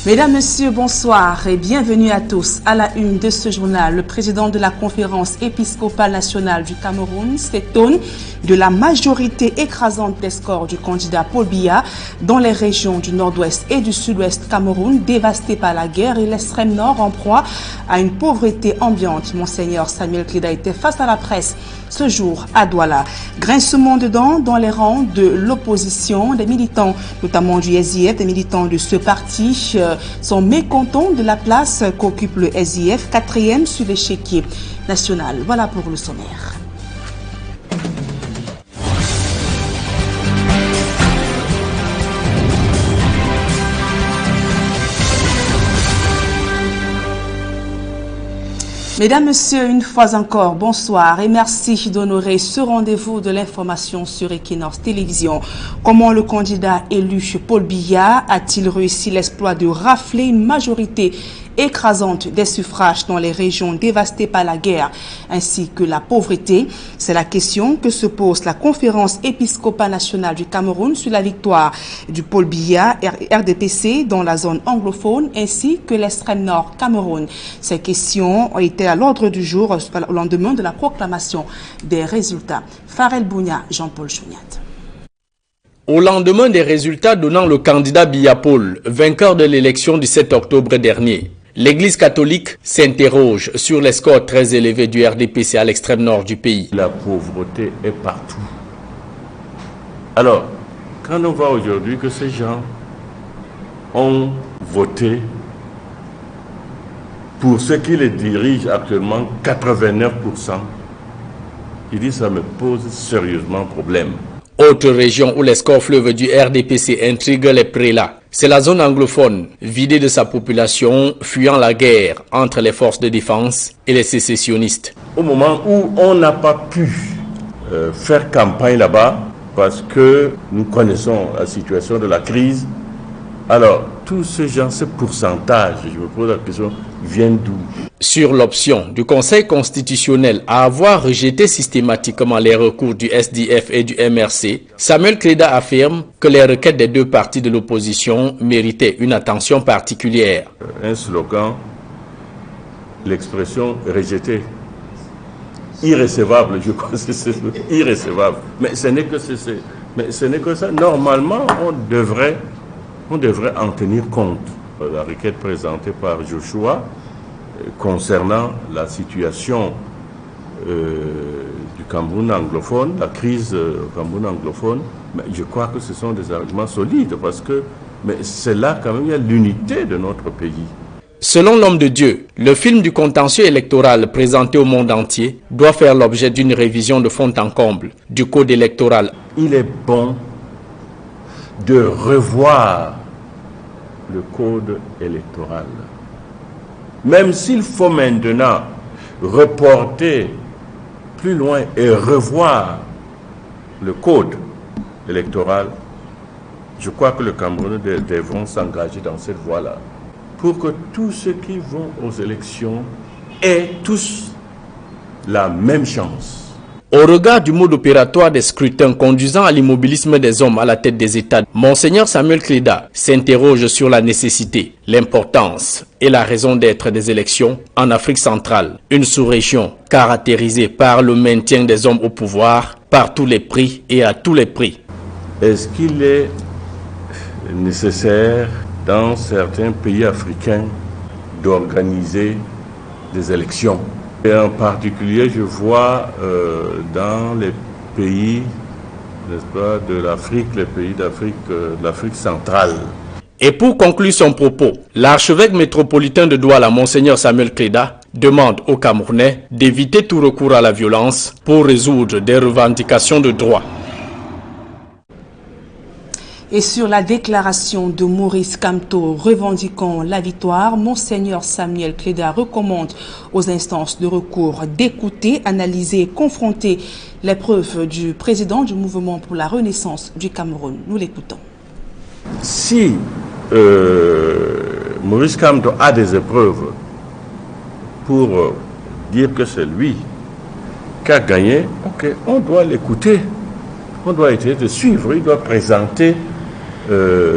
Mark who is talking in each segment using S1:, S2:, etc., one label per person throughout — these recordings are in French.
S1: Mesdames, Messieurs, bonsoir et bienvenue à tous. À la une de ce journal, le président de la conférence épiscopale nationale du Cameroun s'étonne de la majorité écrasante des scores du candidat Paul Biya dans les régions du nord-ouest et du sud-ouest Cameroun dévastées par la guerre et l'extrême nord en proie à une pauvreté ambiante. Monseigneur Samuel Kleda était face à la presse ce jour à Douala. Grincement de dents dans les rangs de l'opposition, des militants, notamment du SIF, des militants de ce parti, sont mécontents de la place qu'occupe le SIF, 4e sur l'échiquier national. Voilà pour le sommaire. Mesdames, Messieurs, une fois encore, bonsoir et merci d'honorer ce rendez-vous de l'information sur Equinox Télévision. Comment le candidat élu Paul Biya a-t-il réussi l'exploit de rafler une majorité écrasante des suffrages dans les régions dévastées par la guerre ainsi que la pauvreté? C'est la question que se pose la conférence épiscopale nationale du Cameroun sur la victoire du Paul Biya RDPC dans la zone anglophone ainsi que l'extrême nord Cameroun. Ces questions ont été à l'ordre du jour au lendemain de la proclamation des résultats. Farel Bounia, Jean-Paul Chouniat.
S2: Au lendemain des résultats donnant le candidat Biya Paul vainqueur de l'élection du 7 octobre dernier, l'Église catholique s'interroge sur les scores très élevés du RDPC à l'extrême nord du pays.
S3: La pauvreté est partout. Alors, quand on voit aujourd'hui que ces gens ont voté pour ceux qui les dirigent actuellement, 89%, je dis ça me pose sérieusement problème.
S2: Autre région où les scores fleuves du RDPC intriguent les prélats, c'est la zone anglophone, vidée de sa population, fuyant la guerre entre les forces de défense et les sécessionnistes.
S3: Au moment où on n'a pas pu faire campagne là-bas, parce que nous connaissons la situation de la crise, alors tous ces gens, ce pourcentage, je me pose la question, viennent d'où?
S2: Sur l'option du Conseil constitutionnel à avoir rejeté systématiquement les recours du SDF et du MRC, Samuel Kleda affirme que les requêtes des deux partis de l'opposition méritaient une attention particulière.
S3: Un slogan, l'expression rejetée, irrécevable, je crois que c'est irrécevable. Mais ce n'est que ça. Normalement, on devrait en tenir compte. La requête présentée par Joshua concernant la situation du Cameroun anglophone, la crise au Cameroun anglophone, mais je crois que ce sont des arguments solides parce que c'est là quand même il y a l'unité de notre pays.
S2: Selon l'homme de Dieu, le film du contentieux électoral présenté au monde entier doit faire l'objet d'une révision de fond en comble du code électoral.
S3: Il est bon de revoir le code électoral. Même s'il faut maintenant reporter plus loin et revoir le code électoral, je crois que le Cameroun devront s'engager dans cette voie-là pour que tous ceux qui vont aux élections aient tous la même chance.
S2: Au regard du mode opératoire des scrutins conduisant à l'immobilisme des hommes à la tête des États, Monseigneur Samuel Kleda s'interroge sur la nécessité, l'importance et la raison d'être des élections en Afrique centrale, une sous-région caractérisée par le maintien des hommes au pouvoir par tous les prix et à tous les prix.
S3: Est-ce qu'il est nécessaire dans certains pays africains d'organiser des élections? Et en particulier, je vois dans les pays, n'est-ce pas, de l'Afrique, les pays d'Afrique, de l'Afrique centrale.
S2: Et pour conclure son propos, l'archevêque métropolitain de Douala, Monseigneur Samuel Kleda, demande aux Camerounais d'éviter tout recours à la violence pour résoudre des revendications de droit.
S1: Et sur la déclaration de Maurice Kamto revendiquant la victoire, Monseigneur Samuel Kleda recommande aux instances de recours d'écouter, analyser et confronter les preuves du président du mouvement pour la renaissance du Cameroun. Nous l'écoutons.
S3: Si Maurice Kamto a des épreuves pour dire que c'est lui qui a gagné, ok, on doit l'écouter. On doit essayer de suivre, il doit présenter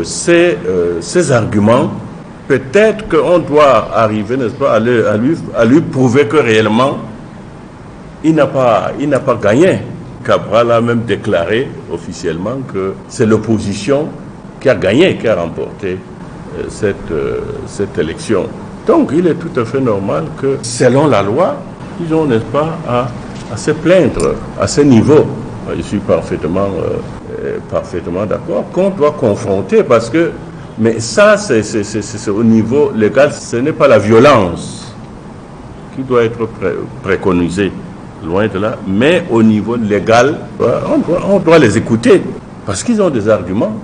S3: ces arguments peut-être qu'on doit arriver, n'est-ce pas, à lui prouver que réellement, il n'a pas gagné. Cabral a même déclaré officiellement que c'est l'opposition qui a gagné, qui a remporté cette élection. Donc il est tout à fait normal que, selon la loi, ils ont, n'est-ce pas, à se plaindre à ce niveau. Je suis parfaitement d'accord qu'on doit confronter parce que, mais ça c'est au niveau légal, ce n'est pas la violence qui doit être préconisée. Loin de là, mais au niveau légal, on doit les écouter parce qu'ils ont des arguments.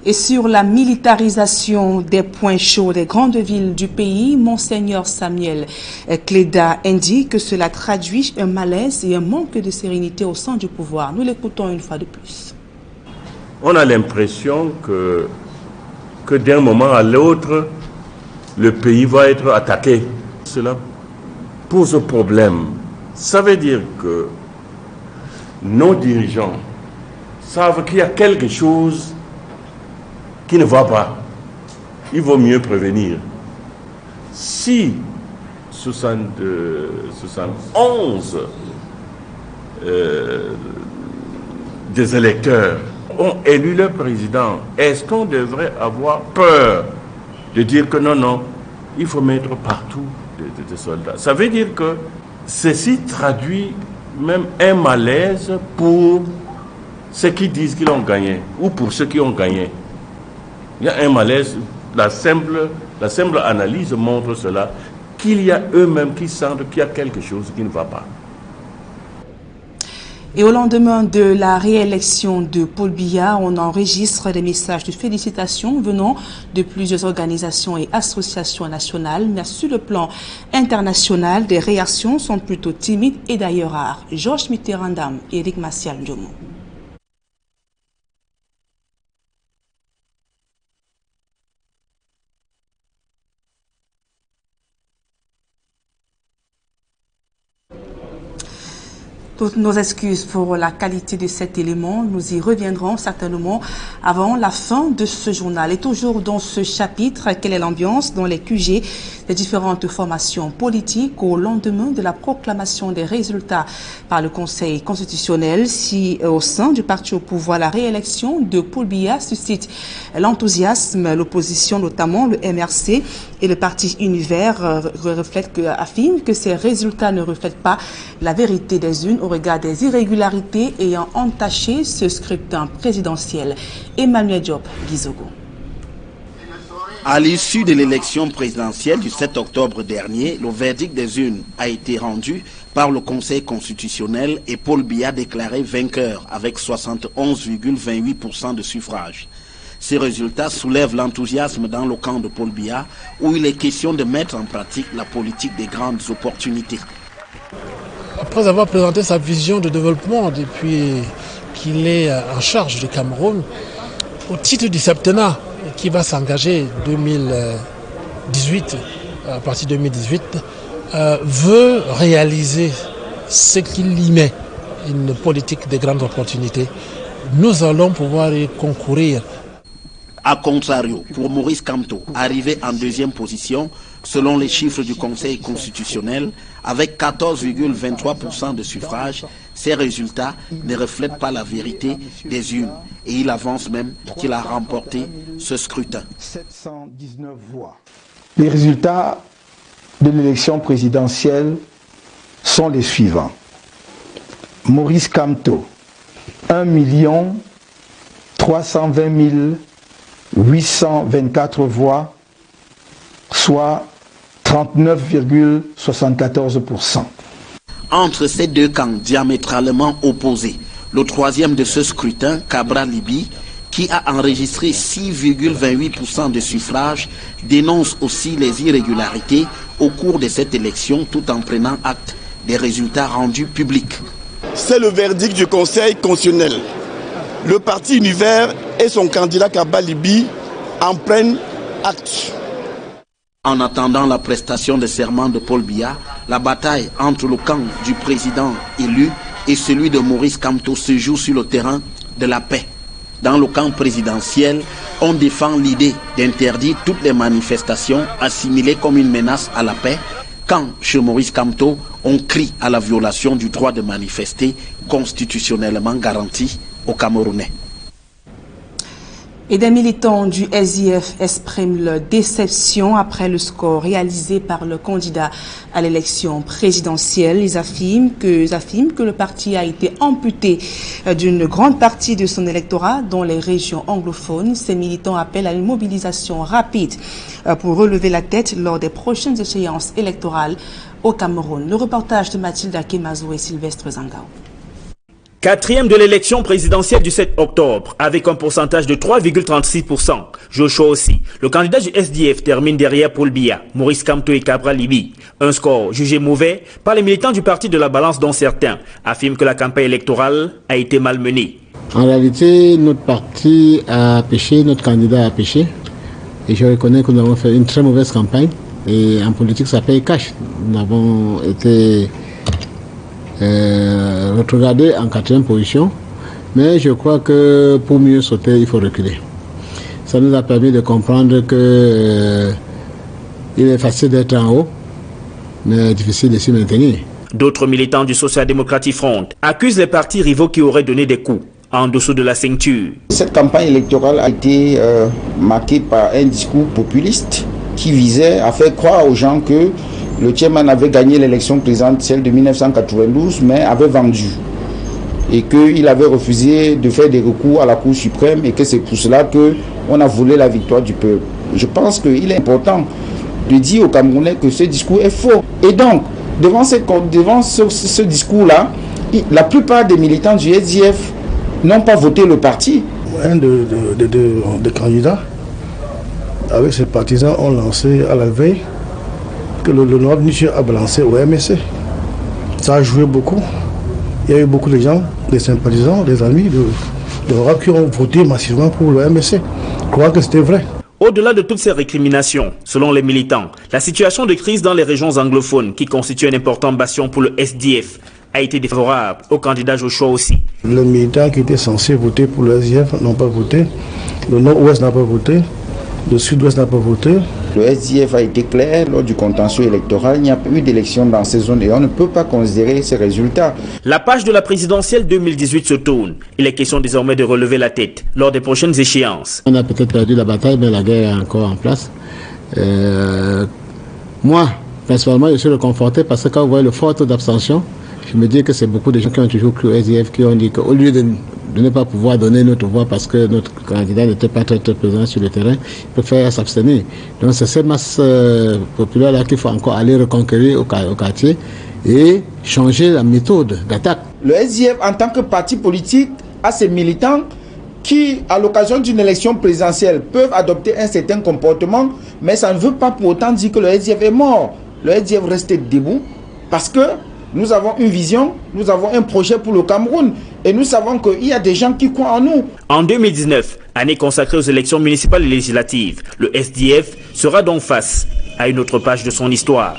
S1: Et sur la militarisation des points chauds des grandes villes du pays, Monseigneur Samuel Cléda indique que cela traduit un malaise et un manque de sérénité au sein du pouvoir. Nous l'écoutons une fois de plus.
S3: On a l'impression que d'un moment à l'autre, le pays va être attaqué. Cela pose problème. Ça veut dire que nos dirigeants savent qu'il y a quelque chose qui ne va pas. Il vaut mieux prévenir. Si 71 des électeurs ont élu le président, est-ce qu'on devrait avoir peur de dire que non, il faut mettre partout des soldats? Ça veut dire que ceci traduit même un malaise pour ceux qui disent qu'ils ont gagné ou pour ceux qui ont gagné. Il y a un malaise, la simple analyse montre cela, qu'il y a eux-mêmes qui sentent qu'il y a quelque chose qui ne va pas.
S1: Et au lendemain de la réélection de Paul Biya, on enregistre des messages de félicitations venant de plusieurs organisations et associations nationales. Mais sur le plan international, des réactions sont plutôt timides et d'ailleurs rares. Georges Mitterrandam et Eric Martial Ndiomo. Toutes nos excuses pour la qualité de cet élément. Nous y reviendrons certainement avant la fin de ce journal. Et toujours dans ce chapitre, quelle est l'ambiance dans les QG des différentes formations politiques au lendemain de la proclamation des résultats par le Conseil constitutionnel? Si au sein du parti au pouvoir, la réélection de Paul Biya suscite l'enthousiasme, l'opposition, notamment le MRC et le parti Univers affirment que ces résultats ne reflètent pas la vérité des urnes au regard des irrégularités ayant entaché ce scrutin présidentiel. Emmanuel Diop Guizogo.
S4: À l'issue de l'élection présidentielle du 7 octobre dernier, le verdict des urnes a été rendu par le Conseil constitutionnel et Paul Biya déclaré vainqueur avec 71,28% de suffrages. Ces résultats soulèvent l'enthousiasme dans le camp de Paul Biya, où il est question de mettre en pratique la politique des grandes opportunités.
S5: Après avoir présenté sa vision de développement depuis qu'il est en charge du Cameroun, au titre du septennat qui va s'engager 2018, à partir de 2018, veut réaliser ce qu'il y met, une politique des grandes opportunités. Nous allons pouvoir y concourir.
S4: A contrario, pour Maurice Kamto, arrivé en deuxième position, selon les chiffres du Conseil constitutionnel, avec 14,23% de suffrages, ces résultats ne reflètent pas la vérité des urnes. Et il avance même qu'il a remporté ce scrutin.
S6: 719 voix. Les résultats de l'élection présidentielle sont les suivants. Maurice Kamto, 1 320 824 voix, soit 39,74%.
S4: Entre ces deux camps diamétralement opposés, le troisième de ce scrutin, Cabral Libi, qui a enregistré 6,28% de suffrages, dénonce aussi les irrégularités au cours de cette élection tout en prenant acte des résultats rendus publics.
S7: C'est le verdict du Conseil constitutionnel. Le parti Univers et son candidat Cabral Libi en prennent acte.
S4: En attendant la prestation de serment de Paul Biya, la bataille entre le camp du président élu et celui de Maurice Kamto se joue sur le terrain de la paix. Dans le camp présidentiel, on défend l'idée d'interdire toutes les manifestations assimilées comme une menace à la paix, quand chez Maurice Kamto, on crie à la violation du droit de manifester constitutionnellement garanti aux Camerounais.
S1: Et des militants du SDF expriment leur déception après le score réalisé par le candidat à l'élection présidentielle. Ils affirment que le parti a été amputé d'une grande partie de son électorat dans les régions anglophones. Ces militants appellent à une mobilisation rapide pour relever la tête lors des prochaines échéances électorales au Cameroun. Le reportage de Mathilde Akemazou et Sylvestre Zangao.
S8: Quatrième de l'élection présidentielle du 7 octobre, avec un pourcentage de 3,36%. Joshua aussi, le candidat du SDF termine derrière Paul Biya, Maurice Kamto et Cabral Libi. Un score jugé mauvais par les militants du parti de la balance dont certains affirment que la campagne électorale a été malmenée.
S9: En réalité, notre parti a péché, notre candidat a péché. Et je reconnais que nous avons fait une très mauvaise campagne. Et en politique, ça paye cash. Nous avons été retrogradé en 4e position, mais je crois que pour mieux sauter, il faut reculer. Ça nous a permis de comprendre que il est facile d'être en haut, mais difficile de s'y maintenir.
S8: D'autres militants du Social Democratic Front accusent les partis rivaux qui auraient donné des coups en dessous de la ceinture.
S10: Cette campagne électorale a été marquée par un discours populiste qui visait à faire croire aux gens que le chairman avait gagné l'élection présidentielle de 1992, mais avait vendu. Et qu'il avait refusé de faire des recours à la Cour suprême et que c'est pour cela qu'on a volé la victoire du peuple. Je pense qu'il est important de dire aux Camerounais que ce discours est faux. Et donc, devant ce discours-là, la plupart des militants du SDF n'ont pas voté le parti.
S11: Un des candidats, avec ses partisans, ont lancé à la veille que le Nord Niger a balancé au MSC. Ça a joué beaucoup. Il y a eu beaucoup de gens, des sympathisants, des amis de l'Europe qui ont voté massivement pour le MSC. Je crois que c'était vrai.
S8: Au-delà de toutes ces récriminations, selon les militants, la situation de crise dans les régions anglophones, qui constitue un important bastion pour le SDF, a été défavorable au candidat Joshua aussi.
S11: Les militants qui étaient censés voter pour le SDF n'ont pas voté. Le Nord-Ouest n'a pas voté. Le Sud-Ouest n'a pas voté.
S10: Le SDF a été clair lors du contentieux électoral. Il n'y a pas eu d'élection dans ces zones et on ne peut pas considérer ces résultats.
S8: La page de la présidentielle 2018 se tourne. Il est question désormais de relever la tête lors des prochaines échéances.
S9: On a peut-être perdu la bataille, mais la guerre est encore en place. Moi, principalement, je suis réconforté parce que quand vous voyez le fort taux d'abstention, je me dis que c'est beaucoup de gens qui ont toujours cru au SDF qui ont dit qu'au lieu de ne pas pouvoir donner notre voix parce que notre candidat n'était pas très présent sur le terrain, il préfère s'abstenir. Donc c'est cette masse populaire-là qu'il faut encore aller reconquérir au quartier et changer la méthode d'attaque.
S10: Le SDF, en tant que parti politique, a ses militants qui, à l'occasion d'une élection présidentielle, peuvent adopter un certain comportement, mais ça ne veut pas pour autant dire que le SDF est mort. Le SDF reste debout parce que nous avons une vision, nous avons un projet pour le Cameroun et nous savons qu'il y a des gens qui croient en nous.
S8: En 2019, année consacrée aux élections municipales et législatives, le SDF sera donc face à une autre page de son histoire.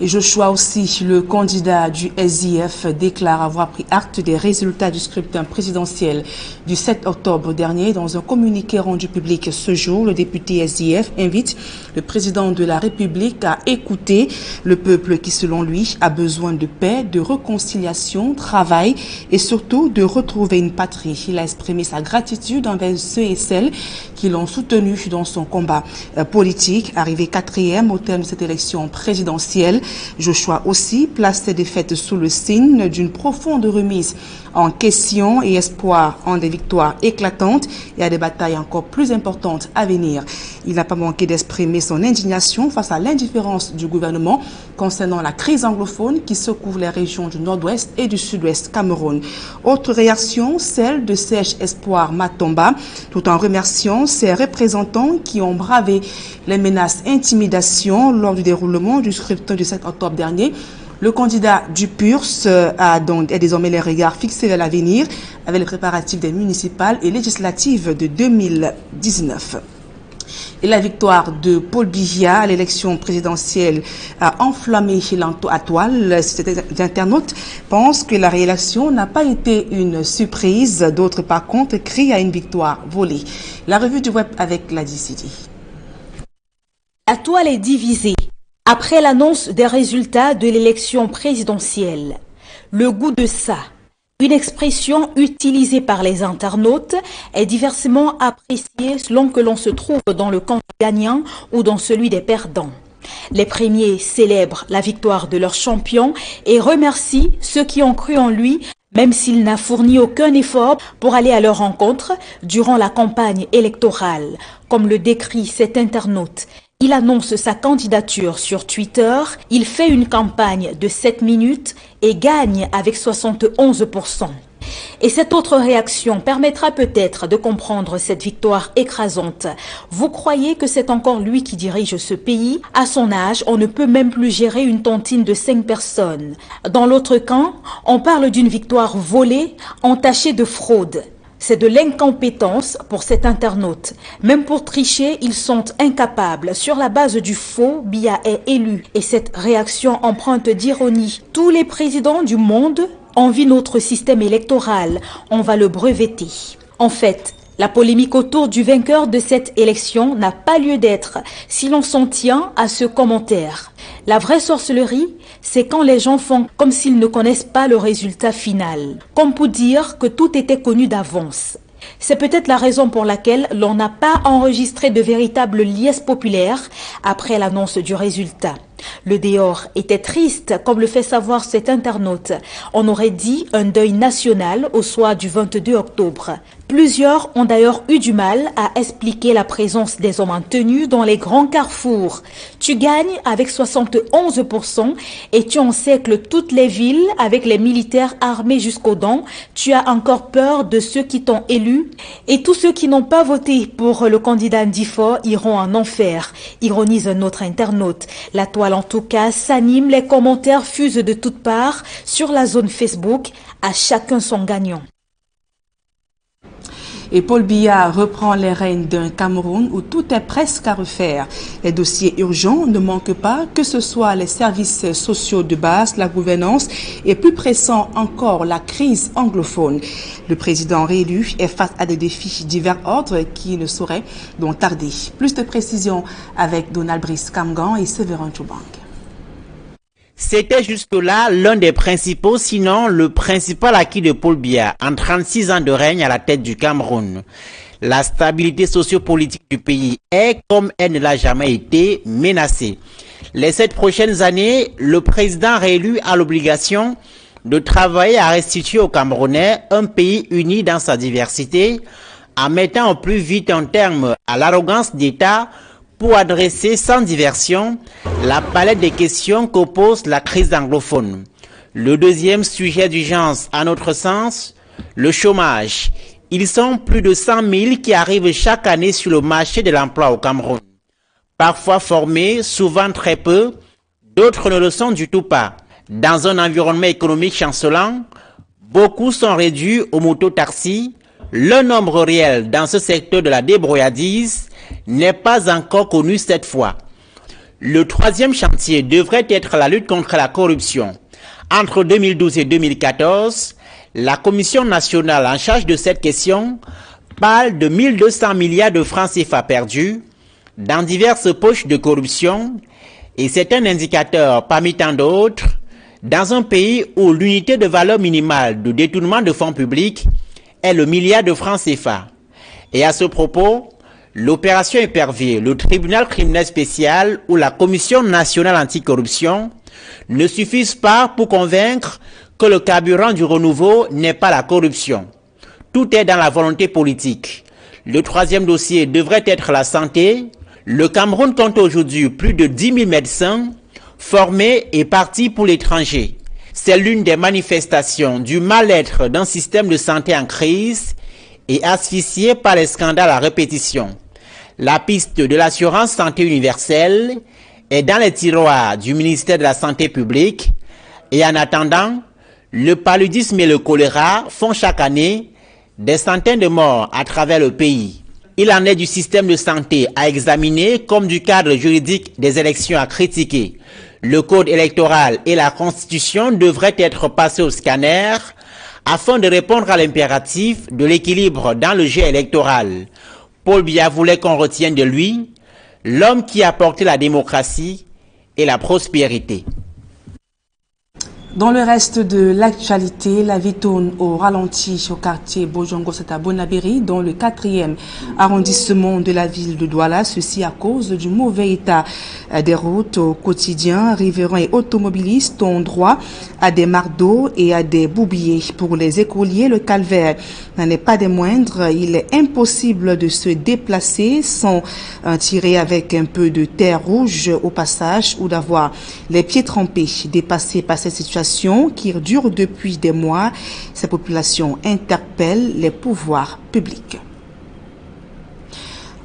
S1: Et Joshua aussi, le candidat du SDF, déclare avoir pris acte des résultats du scrutin présidentiel du 7 octobre dernier. Dans un communiqué rendu public ce jour, le député SDF invite le président de la République à écouter le peuple qui, selon lui, a besoin de paix, de réconciliation, travail et surtout de retrouver une patrie. Il a exprimé sa gratitude envers ceux et celles qui l'ont soutenu dans son combat politique. Arrivé 4e au terme de cette élection présidentielle, Joshua aussi place ses défaites sous le signe d'une profonde remise en question et espoir en des victoires éclatantes et à des batailles encore plus importantes à venir. Il n'a pas manqué d'exprimer son indignation face à l'indifférence du gouvernement concernant la crise anglophone qui secoue les régions du nord-ouest et du sud-ouest Cameroun. Autre réaction, celle de Serge Espoir Matomba, tout en remerciant ses représentants qui ont bravé les menaces intimidation lors du déroulement du scrutin du 7 octobre dernier. Le candidat du PURS a désormais les regards fixés vers l'avenir avec les préparatifs des municipales et législatives de 2019. Et la victoire de Paul Biya à l'élection présidentielle a enflammé l'entoile. Certains internautes pensent que la réélection n'a pas été une surprise. D'autres, par contre, crient à une victoire volée. La revue du web avec la DCD.
S12: La toile est divisée. Après l'annonce des résultats de l'élection présidentielle, le goût de ça, une expression utilisée par les internautes, est diversement appréciée selon que l'on se trouve dans le camp gagnant ou dans celui des perdants. Les premiers célèbrent la victoire de leur champion et remercient ceux qui ont cru en lui, même s'il n'a fourni aucun effort pour aller à leur rencontre durant la campagne électorale, comme le décrit cet internaute. Il annonce sa candidature sur Twitter, il fait une campagne de 7 minutes et gagne avec 71%. Et cette autre réaction permettra peut-être de comprendre cette victoire écrasante. Vous croyez que c'est encore lui qui dirige ce pays? À son âge, on ne peut même plus gérer une tontine de 5 personnes. Dans l'autre camp, on parle d'une victoire volée, entachée de fraude. C'est de l'incompétence pour cet internaute. Même pour tricher, ils sont incapables. Sur la base du faux, Biya est élu. Et cette réaction empreinte d'ironie. Tous les présidents du monde envient notre système électoral. On va le breveter. En fait, la polémique autour du vainqueur de cette élection n'a pas lieu d'être si l'on s'en tient à ce commentaire. La vraie sorcellerie, c'est quand les gens font comme s'ils ne connaissent pas le résultat final, comme pour dire que tout était connu d'avance. C'est peut-être la raison pour laquelle l'on n'a pas enregistré de véritable liesse populaire après l'annonce du résultat. Le dehors était triste, comme le fait savoir cet internaute. On aurait dit un deuil national au soir du 22 octobre. Plusieurs ont d'ailleurs eu du mal à expliquer la présence des hommes en tenue dans les grands carrefours. Tu gagnes avec 71% et tu encercles toutes les villes avec les militaires armés jusqu'aux dents. Tu as encore peur de ceux qui t'ont élu et tous ceux qui n'ont pas voté pour le candidat Ndifo iront en enfer, ironise un autre internaute. La toile en tout cas s'anime, les commentaires fusent de toutes parts sur la zone Facebook, à chacun son gagnant.
S1: Et Paul Biya reprend les rênes d'un Cameroun où tout est presque à refaire. Les dossiers urgents ne manquent pas, que ce soit les services sociaux de base, la gouvernance et plus pressant encore la crise anglophone. Le président réélu est face à des défis divers ordres qui ne sauraient donc tarder. Plus de précisions avec Donald Brice Kamgan et Séverin Choubank.
S13: C'était jusque-là l'un des principaux, sinon le principal acquis de Paul Biya en 36 ans de règne à la tête du Cameroun. La stabilité sociopolitique du pays est, comme elle ne l'a jamais été, menacée. Les 7 prochaines années, le président réélu a l'obligation de travailler à restituer aux Camerounais un pays uni dans sa diversité, en mettant au plus vite un terme à l'arrogance d'État pour adresser sans diversion la palette des questions qu'oppose la crise anglophone. Le deuxième sujet d'urgence, à notre sens, le chômage. Ils sont plus de 100 000 qui arrivent chaque année sur le marché de l'emploi au Cameroun. Parfois formés, souvent très peu, d'autres ne le sont du tout pas. Dans un environnement économique chancelant, beaucoup sont réduits aux mototaxis. Le nombre réel dans ce secteur de la débrouillardise n'est pas encore connu cette fois. Le troisième chantier devrait être la lutte contre la corruption. Entre 2012 et 2014, la Commission nationale en charge de cette question parle de 1200 milliards de francs CFA perdus dans diverses poches de corruption et c'est un indicateur parmi tant d'autres dans un pays où l'unité de valeur minimale de détournement de fonds publics est le milliard de francs CFA. Et à ce propos, l'opération Épervier, le tribunal criminel spécial ou la Commission nationale anticorruption ne suffisent pas pour convaincre que le carburant du renouveau n'est pas la corruption. Tout est dans la volonté politique. Le troisième dossier devrait être la santé. Le Cameroun compte aujourd'hui plus de 10 000 médecins formés et partis pour l'étranger. C'est l'une des manifestations du mal-être d'un système de santé en crise et asphyxié par les scandales à répétition. La piste de l'assurance santé universelle est dans les tiroirs du ministère de la Santé publique et en attendant, le paludisme et le choléra font chaque année des centaines de morts à travers le pays. Il en est du système de santé à examiner comme du cadre juridique des élections à critiquer. Le code électoral et la constitution devraient être passés au scanner afin de répondre à l'impératif de l'équilibre dans le jeu électoral. Paul Biya voulait qu'on retienne de lui l'homme qui a porté la démocratie et la prospérité.
S1: Dans le reste de l'actualité, la vie tourne au ralenti au quartier Bojongo-Sata Bonaberi, dans le 4e arrondissement de la ville de Douala. Ceci à cause du mauvais état des routes au quotidien. Riverains et automobilistes ont droit à des mardeaux et à des boubiers. Pour les écoliers, le calvaire n'en est pas des moindres. Il est impossible de se déplacer sans tirer avec un peu de terre rouge au passage ou d'avoir les pieds trempés. Dépassés par cette situation qui dure depuis des mois, ces populations interpellent les pouvoirs publics.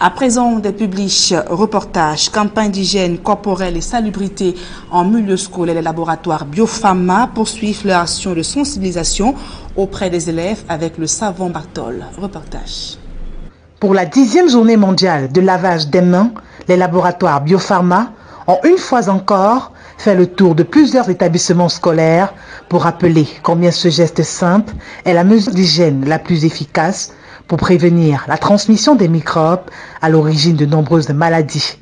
S1: À présent, des publics reportages, campagnes d'hygiène corporelle et salubrité en milieu scolaire. Les laboratoires Biopharma poursuivent leur action de sensibilisation auprès des élèves avec le savon Bartol. Reportage.
S14: Pour la 10e journée mondiale de lavage des mains, les laboratoires Biopharma ont une fois encore fait le tour de plusieurs établissements scolaires pour rappeler combien ce geste simple est la mesure d'hygiène la plus efficace pour prévenir la transmission des microbes à l'origine de nombreuses maladies.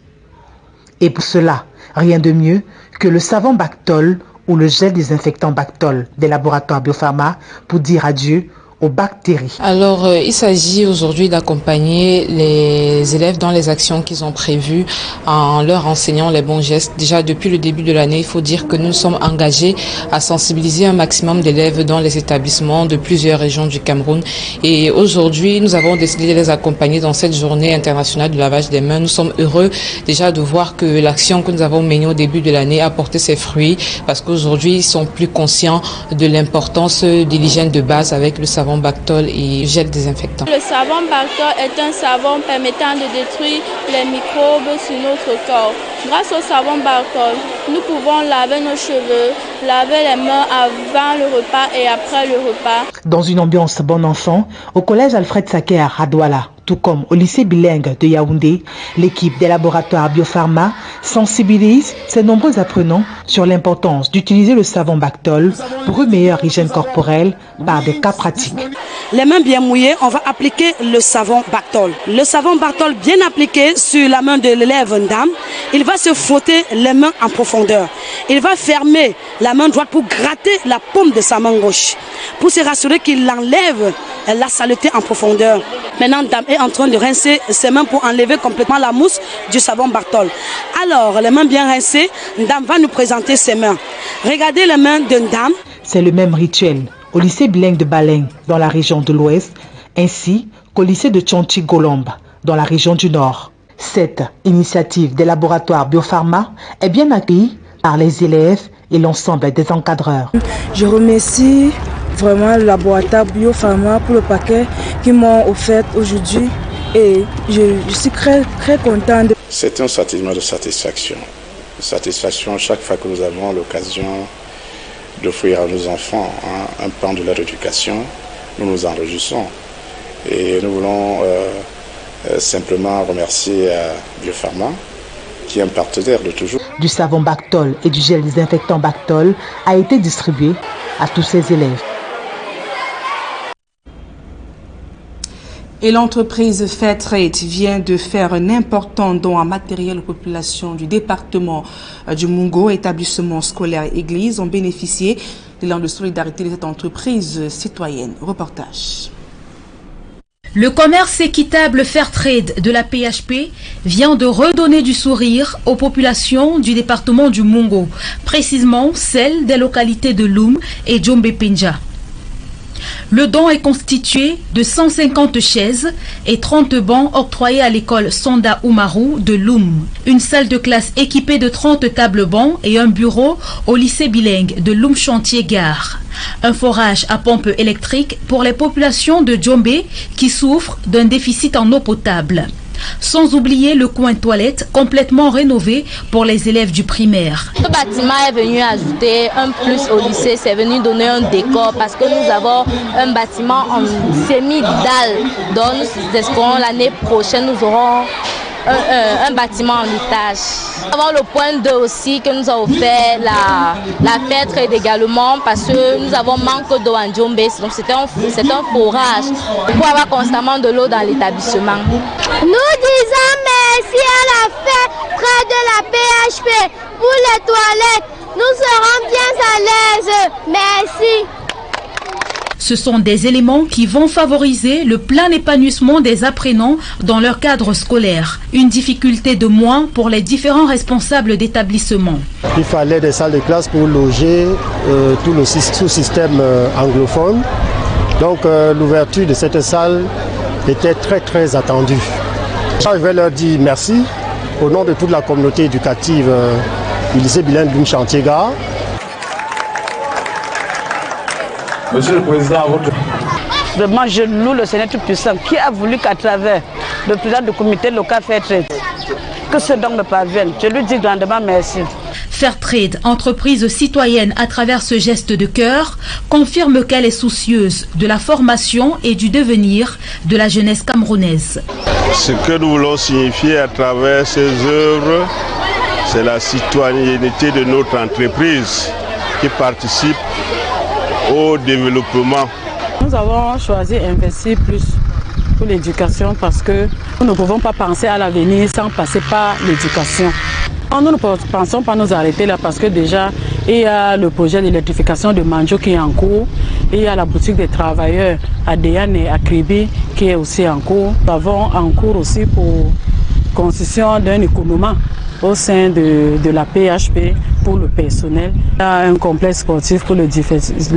S14: Et pour cela, rien de mieux que le savon Bactol ou le gel désinfectant Bactol des laboratoires Biopharma pour dire adieu aux bactéries.
S15: Alors, il s'agit aujourd'hui d'accompagner les élèves dans les actions qu'ils ont prévues en leur enseignant les bons gestes. Déjà, depuis le début de l'année, il faut dire que nous sommes engagés à sensibiliser un maximum d'élèves dans les établissements de plusieurs régions du Cameroun. Et aujourd'hui, nous avons décidé de les accompagner dans cette journée internationale du lavage des mains. Nous sommes heureux déjà de voir que l'action que nous avons menée au début de l'année a porté ses fruits parce qu'aujourd'hui, ils sont plus conscients de l'importance de l'hygiène de base avec le savon Bactol et gel désinfectant.
S16: Le savon Bactol est un savon permettant de détruire les microbes sur notre corps. Grâce au savon Bactol, nous pouvons laver nos cheveux, laver les mains avant le repas et après le repas.
S14: Dans une ambiance bon enfant, au collège Alfred Saker à Douala, tout comme au lycée bilingue de Yaoundé, l'équipe des laboratoires Biopharma sensibilise ses nombreux apprenants sur l'importance d'utiliser le savon Bactol pour une meilleure hygiène corporelle par des cas pratiques.
S17: Les mains bien mouillées, on va appliquer le savon Bactol. Le savon Bactol bien appliqué sur la main de l'élève dame, il va se frotter les mains en profondeur. Il va fermer la main droite pour gratter la paume de sa main gauche, pour se rassurer qu'il enlève la saleté en profondeur. Maintenant, dame est en train de rincer ses mains pour enlever complètement la mousse du savon Bactol. Alors, les mains bien rincées, dame va nous présenter ses mains. Regardez les mains d'une dame.
S14: C'est le même rituel au lycée bilingue de Baleng, dans la région de l'Ouest, ainsi qu'au lycée de Tchonchi-Golombe, dans la région du Nord. Cette initiative des laboratoires Biopharma est bien accueillie par les élèves et l'ensemble des encadreurs.
S18: Je remercie vraiment le laboratoire Biopharma pour le paquet qu'ils m'ont offert aujourd'hui et je suis très content.
S19: C'est un sentiment de satisfaction. Satisfaction chaque fois que nous avons l'occasion d'offrir à nos enfants un pan de leur éducation. Nous nous enregistrons et nous voulons simplement remercier Biopharma qui est un partenaire de toujours.
S14: Du savon Bactol et du gel désinfectant Bactol a été distribué à tous ces élèves.
S1: Et l'entreprise Fairtrade vient de faire un important don en matériel aux populations du département du Mungo. Établissements scolaires et églises ont bénéficié de l'élan de solidarité de cette entreprise citoyenne. Reportage.
S12: Le commerce équitable Fairtrade de la PHP vient de redonner du sourire aux populations du département du Mungo, précisément celles des localités de Loum et Djombe-Penja. Le don est constitué de 150 chaises et 30 bancs octroyés à l'école Sonda Oumarou de Loum, une salle de classe équipée de 30 tables bancs et un bureau au lycée bilingue de Loum Chantier Gare. Un forage à pompe électrique pour les populations de Djombe qui souffrent d'un déficit en eau potable. Sans oublier le coin toilette complètement rénové pour les élèves du primaire.
S20: Ce bâtiment est venu ajouter un plus au lycée, c'est venu donner un décor parce que nous avons un bâtiment en semi-dalle. Donc nous espérons l'année prochaine nous aurons un bâtiment en étage. Nous avons le point 2 aussi que nous a offert la Fête également parce que nous avons manque d'eau en Djombe, donc c'est un forage pour avoir constamment de l'eau dans l'établissement.
S21: Nous disons merci à la Fête de la PHP pour les toilettes. Nous serons bien à l'aise. Merci.
S12: Ce sont des éléments qui vont favoriser le plein épanouissement des apprenants dans leur cadre scolaire. Une difficulté de moins pour les différents responsables d'établissement.
S22: Il fallait des salles de classe pour loger tout le sous-système anglophone. Donc l'ouverture de cette salle était très attendue. Je vais leur dire merci au nom de toute la communauté éducative du lycée bilingue d'Oumchantiega.
S23: Monsieur le Président, vraiment, je loue le Seigneur Tout-Puissant qui a voulu qu'à travers le président du comité local Fairtrade, que ce don me parvienne. Je lui dis grandement merci.
S12: Fairtrade, entreprise citoyenne à travers ce geste de cœur, confirme qu'elle est soucieuse de la formation et du devenir de la jeunesse camerounaise.
S24: Ce que nous voulons signifier à travers ces œuvres, c'est la citoyenneté de notre entreprise qui participe au développement.
S23: Nous avons choisi d'investir plus pour l'éducation parce que nous ne pouvons pas penser à l'avenir sans passer par l'éducation. Nous ne pensons pas nous arrêter là parce que déjà il y a le projet d'électrification de Manjo qui est en cours, il y a la boutique des travailleurs à Deyane et à Kribi qui est aussi en cours. Nous avons en cours aussi pour construction d'un économie au sein de la PHP pour le personnel. Il y a un complexe sportif pour le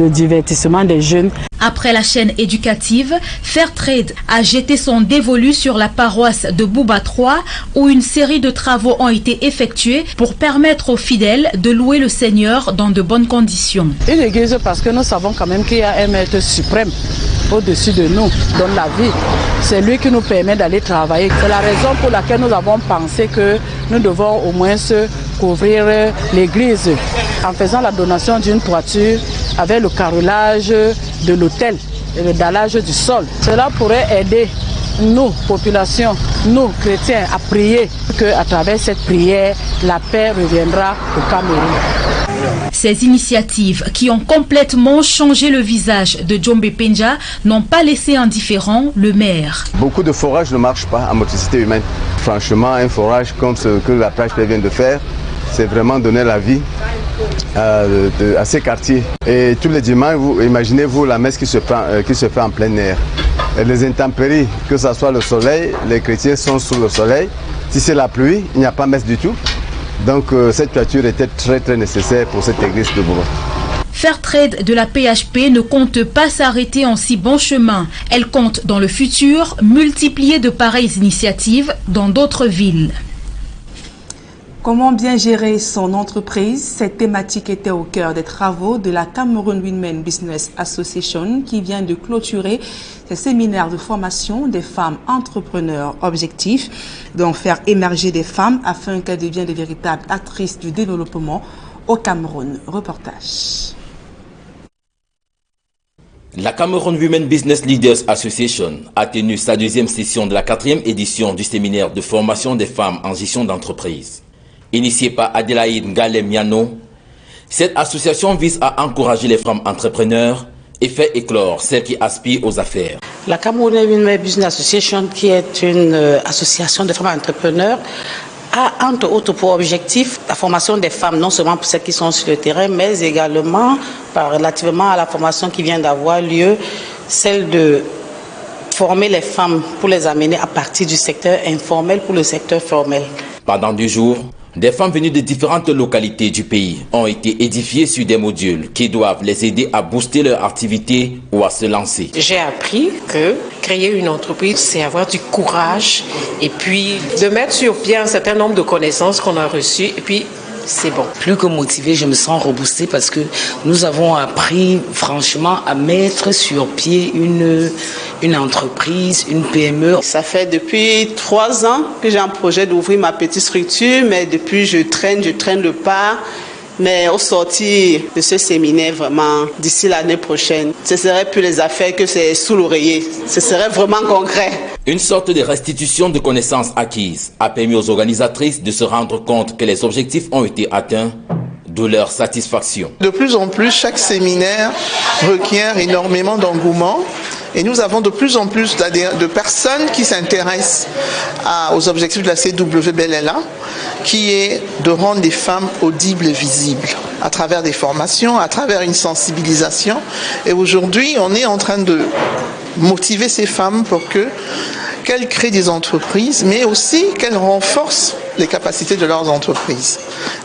S23: divertissement des jeunes.
S12: Après la chaîne éducative, Fairtrade a jeté son dévolu sur la paroisse de Bouba 3 où une série de travaux ont été effectués pour permettre aux fidèles de louer le Seigneur dans de bonnes conditions.
S23: Une église parce que nous savons quand même qu'il y a un maître suprême au-dessus de nous, dans la vie. C'est lui qui nous permet d'aller travailler. C'est la raison pour laquelle nous avons pensé que nous devons au moins se couvrir l'église en faisant la donation d'une toiture avec le carrelage de l'autel et le dallage du sol. Cela pourrait aider nous, population, nous, chrétiens, à prier qu'à travers cette prière, la paix reviendra au Cameroun.
S12: Ces initiatives qui ont complètement changé le visage de Djombe Penja n'ont pas laissé indifférent le maire.
S25: Beaucoup de forages ne marchent pas à motricité humaine. Franchement, un forage comme ce que la PHP vient de faire, c'est vraiment donner la vie à ces quartiers. Et tous les dimanches, imaginez-vous la messe qui se fait en plein air. Et les intempéries, que ce soit le soleil, les chrétiens sont sous le soleil. Si c'est la pluie, il n'y a pas messe du tout. Donc cette toiture était très nécessaire pour cette église de Bouba.
S12: Fairtrade de la PHP ne compte pas s'arrêter en si bon chemin. Elle compte dans le futur multiplier de pareilles initiatives dans d'autres villes.
S1: Comment bien gérer son entreprise? Cette thématique était au cœur des travaux de la Cameroon Women Business Association qui vient de clôturer ses séminaires de formation des femmes entrepreneurs. Objectif d'en faire émerger des femmes afin qu'elles deviennent de véritables actrices du développement au Cameroun. Reportage.
S26: La Cameroon Women Business Leaders Association a tenu sa deuxième session de la 4e édition du séminaire de formation des femmes en gestion d'entreprise. Initiée par Adélaïde Ngalem-Miano, cette association vise à encourager les femmes entrepreneurs et faire éclore celles qui aspirent aux affaires.
S27: La Cameroon Women Business Association, qui est une association de femmes entrepreneurs, a entre autres pour objectif la formation des femmes, non seulement pour celles qui sont sur le terrain, mais également relativement à la formation qui vient d'avoir lieu, celle de former les femmes pour les amener à partir du secteur informel pour le secteur formel.
S26: Pendant 2 jours, des femmes venues de différentes localités du pays ont été édifiées sur des modules qui doivent les aider à booster leur activité ou à se lancer.
S28: J'ai appris que créer une entreprise, c'est avoir du courage et puis de mettre sur pied un certain nombre de connaissances qu'on a reçues et puis c'est bon.
S29: Plus que motivée, je me sens reboostée parce que nous avons appris franchement à mettre sur pied une entreprise, une PME.
S2: Ça fait depuis 3 ans que j'ai un projet d'ouvrir ma petite structure, mais depuis je traîne le pas. Mais au sortir de ce séminaire, vraiment, d'ici l'année prochaine, ce ne serait plus les affaires que c'est sous l'oreiller. Ce serait vraiment concret.
S26: Une sorte de restitution de connaissances acquises a permis aux organisatrices de se rendre compte que les objectifs ont été atteints, de leur satisfaction.
S3: De plus en plus, chaque séminaire requiert énormément d'engouement. Et nous avons de plus en plus de personnes qui s'intéressent aux objectifs de la CWBLLA, qui est de rendre les femmes audibles et visibles à travers des formations, à travers une sensibilisation. Et aujourd'hui, on est en train de motiver ces femmes pour qu'elles créent des entreprises, mais aussi qu'elles renforcent les capacités de leurs entreprises.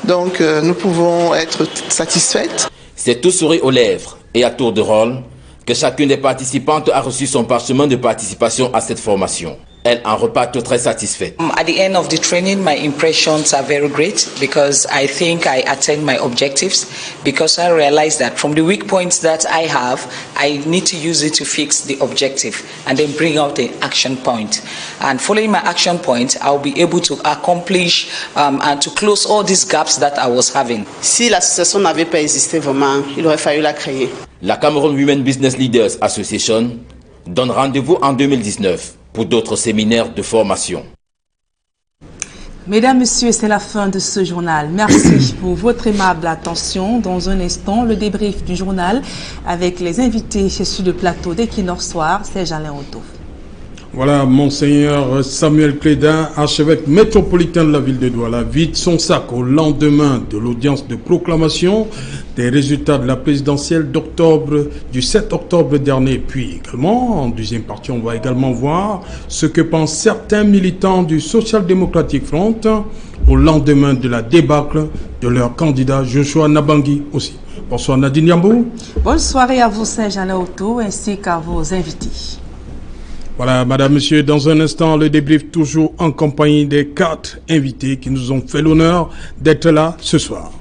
S3: Donc, nous pouvons être satisfaites.
S26: C'est tout sourire aux lèvres et à tour de rôle que chacune des participantes a reçu son parchemin de participation à cette formation. Elle en repart très satisfaite.
S29: At the end of the training, my impressions are very great because I think I attained my objectives, because I realized that from the weak points that I have, I need to use it to fix the objective and then bring out the action point. And following my action point, I'll be able to accomplish and to close all these gaps that I was having.
S2: Si l'association n'avait pas existé vraiment, il aurait fallu la créer.
S26: La Cameroon Women Business Leaders Association donne rendez-vous en 2019 pour d'autres séminaires de formation.
S1: Mesdames, Messieurs, c'est la fin de ce journal. Merci pour votre aimable attention. Dans un instant, le débrief du journal avec les invités sur le plateau d'Equinox Soir, c'est Alain Otto.
S4: Voilà, Monseigneur Samuel Clédin, archevêque métropolitain de la ville de Douala, vide son sac au lendemain de l'audience de proclamation des résultats de la présidentielle du 7 octobre dernier. Puis également, en deuxième partie, on va également voir ce que pensent certains militants du Social Democratic Front au lendemain de la débâcle de leur candidat Joshua Nabangui aussi. Bonsoir Nadine Yambou.
S1: Bonne soirée à vous, Saint-Jean Otto, ainsi qu'à vos invités.
S4: Voilà, madame, monsieur, dans un instant, le débrief toujours en compagnie des 4 invités qui nous ont fait l'honneur d'être là ce soir.